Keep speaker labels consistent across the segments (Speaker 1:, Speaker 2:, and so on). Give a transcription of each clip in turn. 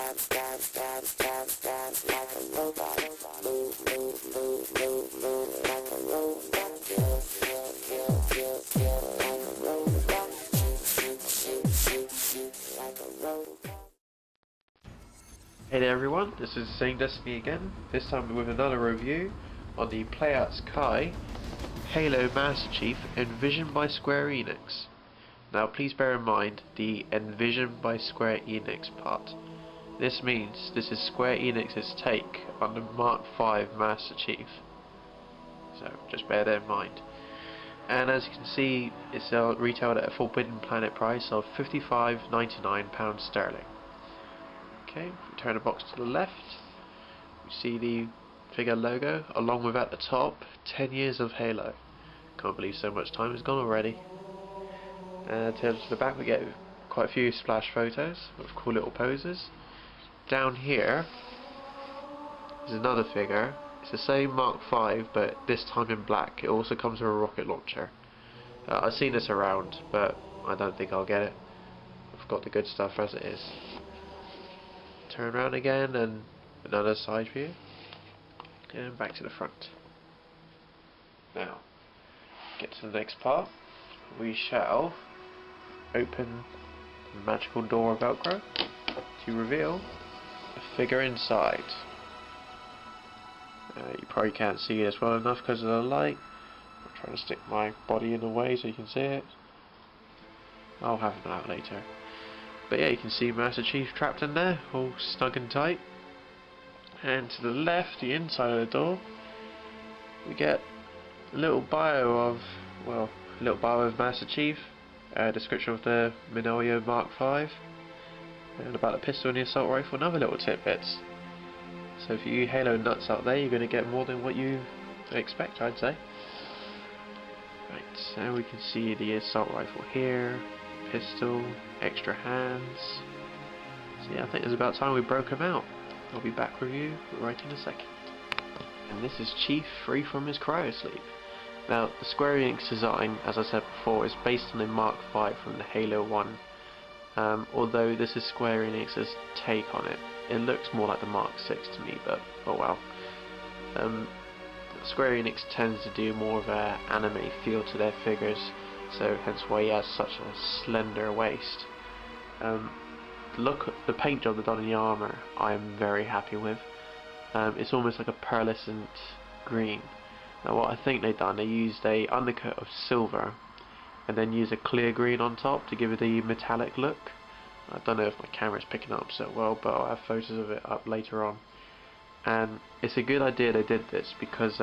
Speaker 1: Hey there everyone, this is Zane-Destiny again, this time with another review on the PlayArts Kai Halo Master Chief Envisioned by Square Enix. Now please bear in mind the Envisioned by Square Enix part. This means this is Square Enix's take on the Mark V Master Chief. So just bear that in mind. And as you can see, it's retailed at a Forbidden Planet price of £55.99 sterling. Okay, if we turn the box to the left, we see the figure logo, along with at the top, 10 years of Halo. Can't believe so much time has gone already. And to the back we get quite a few splash photos of cool little poses. Down here is another figure. It's the same Mark V, but this time in black. It also comes with a rocket launcher. I've seen this around, but I don't think I'll get it. I've got the good stuff as it is. Turn around again and another side view, and back to the front. Now, get to the next part. We shall open the magical door of Velcro to reveal a figure inside. You probably can't see this well enough because of the light. I'm trying to stick my body in the way so you can see it. I'll have it out later. But yeah, you can see Master Chief trapped in there, all snug and tight. And to the left, the inside of the door, we get a little bio of, well, a little bio of Master Chief, a description of the Minolio Mark V, and about the pistol and the assault rifle, and other little tidbits. So for you Halo nuts out there, you're going to get more than what you expect, I'd say. Right, so we can see the assault rifle here, pistol, extra hands. So yeah, I think it's about time we broke them out. I'll be back with you right in a second. And this is Chief free from his cryosleep. Now, the Square Enix design, as I said before, is based on the Mark V from the Halo 1. Although this is Square Enix's take on it. It looks more like the Mark VI to me, but oh well. Square Enix tends to do more of an anime feel to their figures, so hence why he has such a slender waist. The paint job they've done in the armour, I am very happy with. It's almost like a pearlescent green. Now what I think they've done, they used a undercoat of silver and then used a clear green on top to give it the metallic look. I don't know if my camera's picking up so well, but I'll have photos of it up later on. And it's a good idea they did this because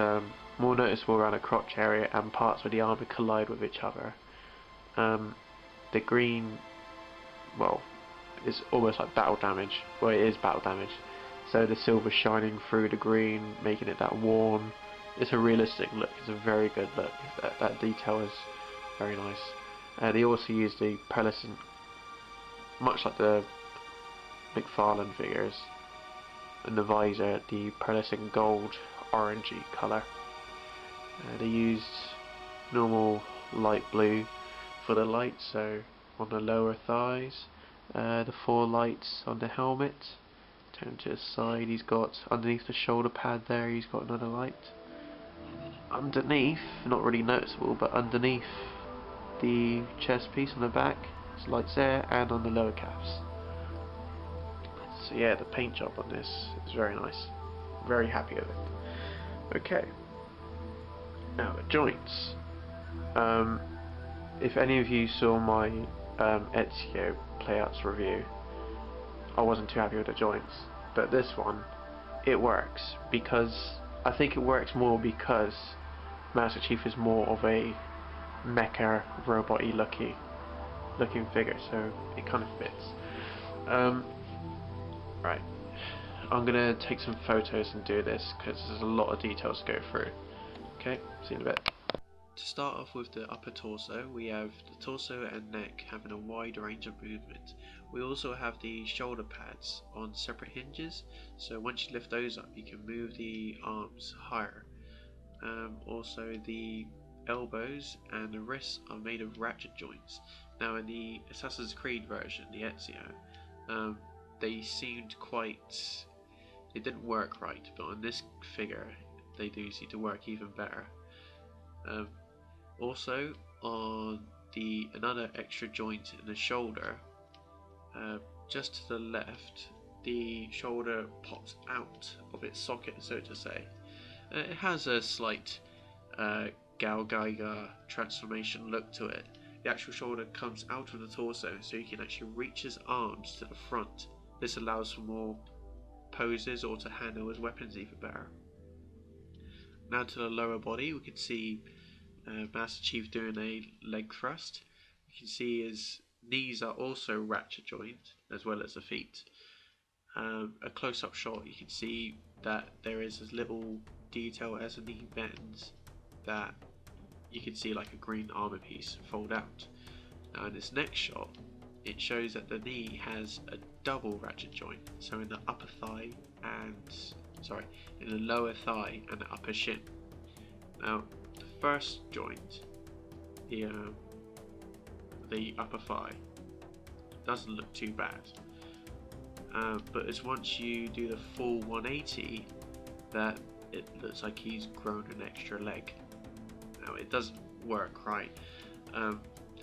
Speaker 1: more noticeable around the crotch area and parts where the armour collide with each other. The green, well, is almost like battle damage. Well, it is battle damage. So the silver shining through the green, making it that worn. It's a realistic look. It's a very good look. That detail is very nice. They also used the pearlescent, much like the McFarlane figures, in the visor, the pearlescent gold orangey colour. They used normal light blue for the lights, so on the lower thighs, the 4 lights on the helmet. Turn to the side, he's got underneath the shoulder pad there, he's got another light. Underneath, not really noticeable, but underneath the chest piece on the back, there's lights there, and on the lower calves. So yeah, the paint job on this is very nice. Very happy with it. Okay. Now the joints. If any of you saw my Ezio PlayArts review, I wasn't too happy with the joints. But this one, it works because I think it works more because Master Chief is more of a mecha robot-y looking figure, so it kind of fits. Right, I'm gonna take some photos and do this because there's a lot of details to go through. Okay, see you in a bit. To start off with the upper torso, we have the torso and neck having a wide range of movement. We also have the shoulder pads on separate hinges, so once you lift those up you can move the arms higher. Also the elbows and the wrists are made of ratchet joints. Now in the Assassin's Creed version, the Ezio, they seemed quite, it didn't work right, but on this figure they do seem to work even better. Also on the another extra joint in the shoulder, just to the left, the shoulder pops out of its socket, so to say. It has a slight Gal Geiger transformation look to it. The actual shoulder comes out of the torso, so you can actually reach his arms to the front. This allows for more poses or to handle his weapons even better. Now to the lower body, we can see Master Chief doing a leg thrust. You can see his knees are also ratchet joint, as well as the feet. A close-up shot, you can see that there is this little detail as the knee bends that you can see like a green armor piece fold out. Now in this next shot, it shows that the knee has a double ratchet joint, so in the upper thigh and in the lower thigh and the upper shin. Now the first joint, the upper thigh, doesn't look too bad, but it's once you do the full 180 that it looks like he's grown an extra leg. Now it doesn't work right.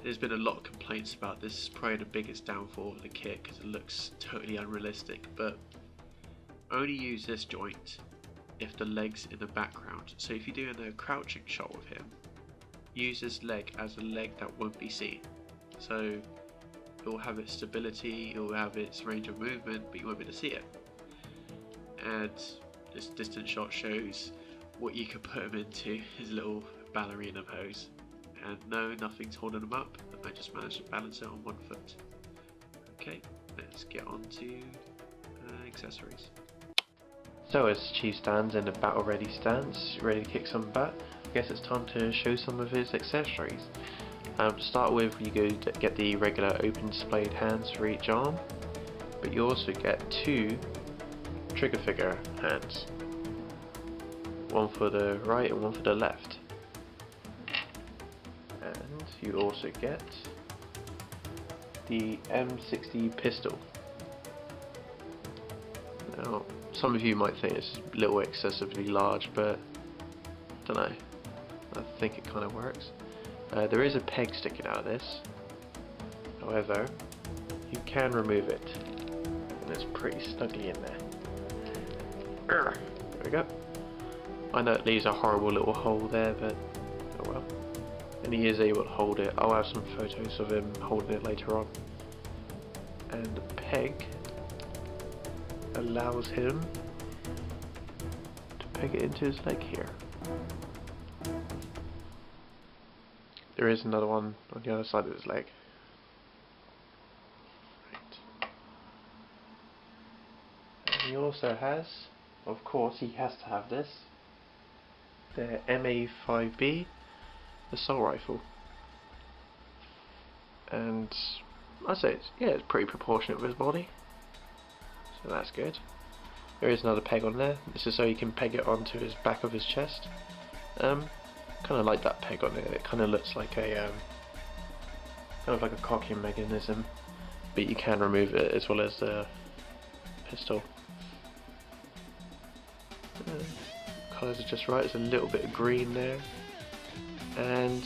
Speaker 1: There's been a lot of complaints about this. It's probably the biggest downfall of the kit because it looks totally unrealistic, but only use this joint if the leg's in the background. So if you're doing a crouching shot with him, use this leg as a leg that won't be seen. So it will have its stability, it will have its range of movement, but you won't be able to see it. And this distance shot shows what you could put him into, his little ballerina pose. And no, nothing's holding him up, I just managed to balance it on one foot. Okay, let's get on to accessories. So as Chief stands in a battle ready stance, ready to kick some butt, I guess it's time to show some of his accessories. To start with, you go to get the regular open displayed hands for each arm, but you also get two trigger figure hands. One for the right and one for the left. And you also get the M60 pistol. Now, some of you might think it's a little excessively large, but I don't know. I think it kind of works. There is a peg sticking out of this. However, you can remove it, and it's pretty snugly in there. There we go. I know it leaves a horrible little hole there, but oh well. And he is able to hold it. I'll have some photos of him holding it later on. And the peg allows him to peg it into his leg here. There is another one on the other side of his leg. Right. And he also has, of course he has to have this, the MA5B assault rifle. And I'd say it's pretty proportionate with his body, so that's good. There is another peg on there. This is so you can peg it onto his back of his chest. Kind of like that peg on it. It kind of looks like a kind of like a cocking mechanism, but you can remove it as well as the pistol. Colours are just right. There's a little bit of green there, and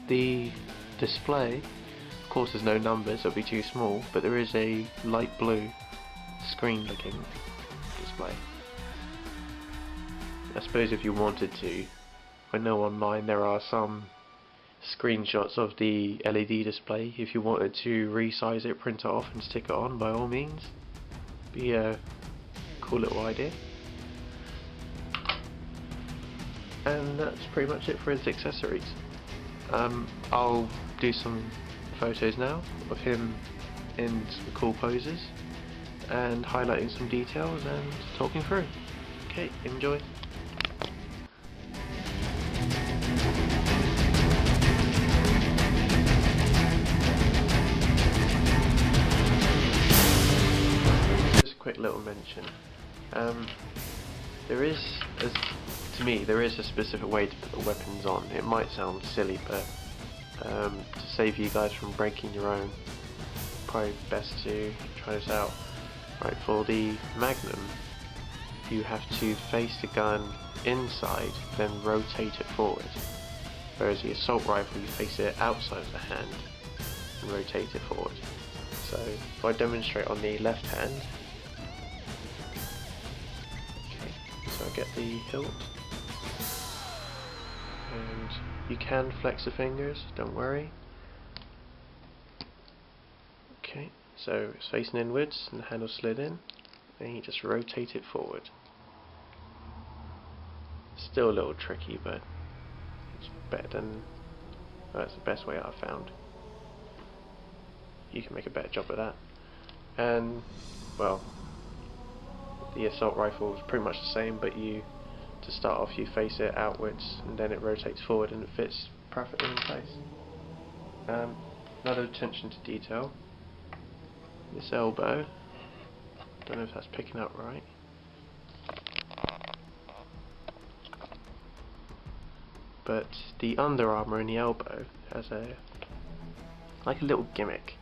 Speaker 1: the display, of course, there's no numbers. It'll be too small, but there is a light blue screen-looking display. I suppose if you wanted to, I know online there are some screenshots of the LED display. If you wanted to resize it, print it off and stick it on, by all means. Be a cool little idea. And that's pretty much it for his accessories. I'll do some photos now of him in some cool poses and highlighting some details and talking through. Okay, enjoy. Quick little mention. To me, there is a specific way to put the weapons on. It might sound silly, but to save you guys from breaking your own, probably best to try this out. Right, for the Magnum, you have to face the gun inside, then rotate it forward. Whereas the assault rifle, you face it outside of the hand and rotate it forward. So if I demonstrate on the left hand, okay, so I get the hilt, and you can flex the fingers, don't worry. Okay, so it's facing inwards and the handle slid in, and you just rotate it forward. Still a little tricky, but it's better than, well, that's the best way I've found. You can make a better job of that. And, well, the assault rifle is pretty much the same, but to start off, you face it outwards and then it rotates forward and it fits perfectly in place. Another attention to detail, this elbow, don't know if that's picking up right. But the under armour in the elbow has like a little gimmick.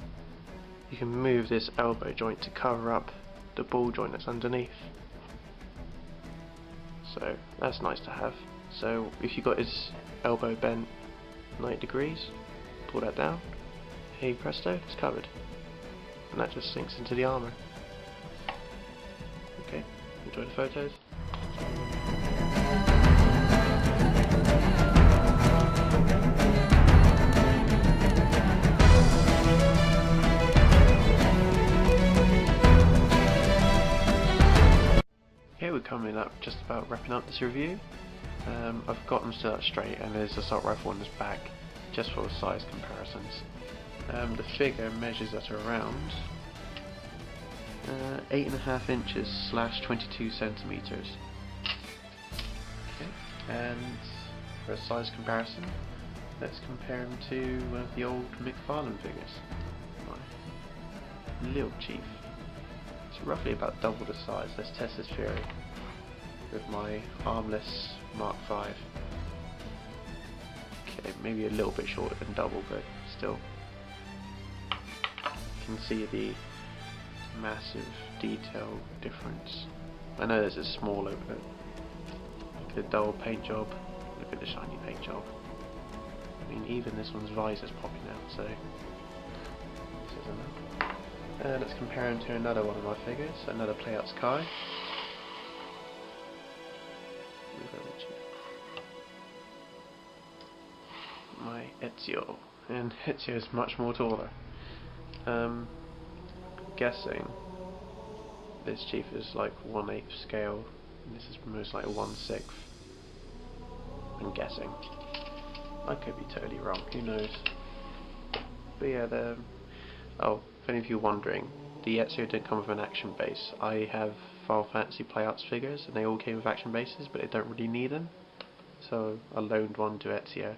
Speaker 1: You can move this elbow joint to cover up the ball joint that's underneath. So that's nice to have. So if you've got his elbow bent 90 degrees, pull that down, hey presto, it's covered. And that just sinks into the armour. Okay, enjoy the photos. Okay, we're coming up just about wrapping up this review. I've got them stood up straight and there's assault rifle on his back just for size comparisons. The figure measures at around 8.5 inches / 22 centimeters. Okay, and for a size comparison, let's compare him to one of the old McFarlane figures. My little chief. It's roughly about double the size. Let's test his fury with my armless Mark V. Okay, maybe a little bit shorter than double, but still. You can see the massive detail difference. I know this is smaller, but look at the dull paint job, look at the shiny paint job. I mean, even this one's visor's popping out, so this is enough. Let's compare him to another one of my figures, another PlayArts Kai. My Ezio, and Ezio is much more taller. Guessing this chief is like 1/8 scale, and this is most like 1/6. I'm guessing. I could be totally wrong, who knows. But yeah, oh, if any of you are wondering, the Ezio didn't come with an action base. I have Final Fantasy PlayArts figures, and they all came with action bases, but they don't really need them. So I loaned one to Ezio.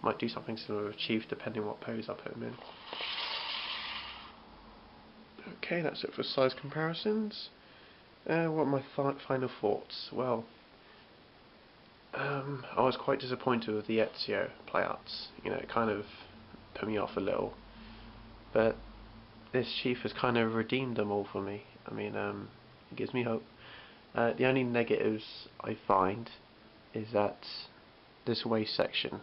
Speaker 1: Might do something similar with Chief, depending on what pose I put him in. Okay, that's it for size comparisons. What are my final thoughts? Well, I was quite disappointed with the Ezio PlayArts. You know, it kind of put me off a little. But this chief has kind of redeemed them all for me. I mean, it gives me hope. The only negatives I find is that this waist section.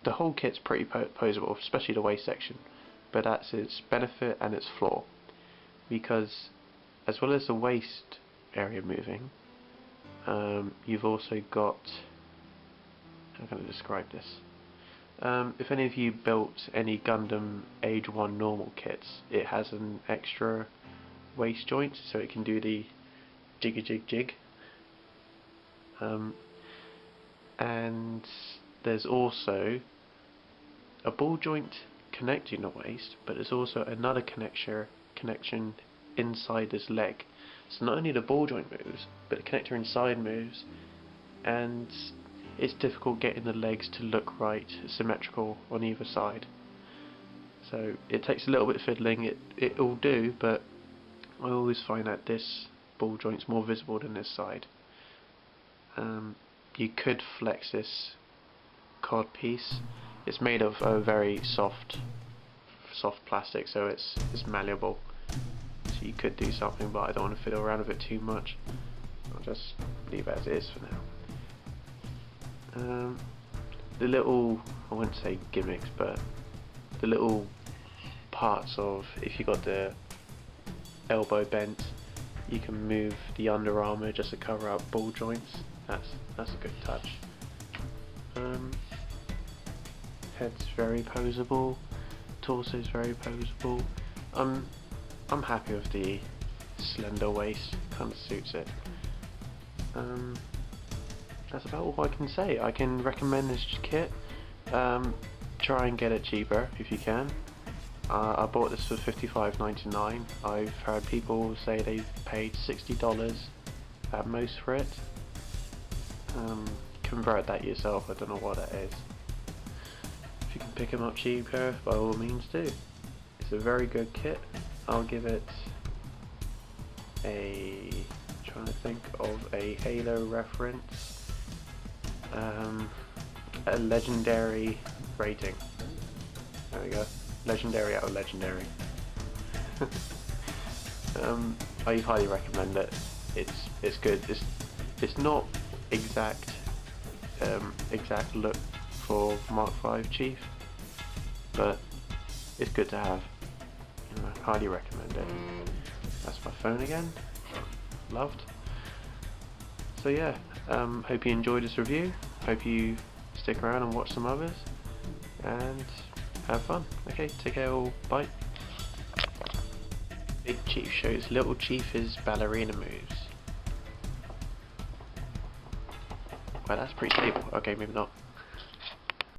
Speaker 1: The whole kit's pretty posable, especially the waist section, but that's its benefit and its flaw, because as well as the waist area moving, you've also got, how can I describe this? If any of you built any Gundam Age 1 normal kits, it has an extra waist joint, so it can do the jig. And there's also a ball joint connecting the waist, but there's also another connection inside this leg. So not only the ball joint moves, but the connector inside moves, and it's difficult getting the legs to look right, symmetrical on either side. So it takes a little bit of fiddling, it will do, but I always find that this ball joint's more visible than this side. You could flex this cod piece. It's made of a very soft plastic, so it's malleable. So you could do something, but I don't want to fiddle around with it too much. I'll just leave it as it is for now. The little, I wouldn't say gimmicks, but the little parts of, if you got the elbow bent, you can move the Under Armour just to cover up ball joints. That's a good touch. Head's very posable, torso's very posable. I'm happy with the slender waist, kind of suits it. That's about all I can say. I can recommend this kit. Try and get it cheaper if you can. I bought this for $55.99. I've heard people say they've paid $60 at most for it. Convert that yourself, I don't know what that is. If you can pick them up cheaper, by all means do. It's a very good kit. I'll give it a, trying to think of a Halo reference, a legendary rating. There we go. Legendary out of legendary. I highly recommend it. It's good. It's not exact look for Mark V Chief, but it's good to have. I highly recommend it. That's my phone again. Loved. So yeah, hope you enjoyed this review. Hope you stick around and watch some others, and have fun. Okay, take care all. Bye. Big Chief shows Little Chief his ballerina moves. Well, that's pretty stable. Okay, maybe not.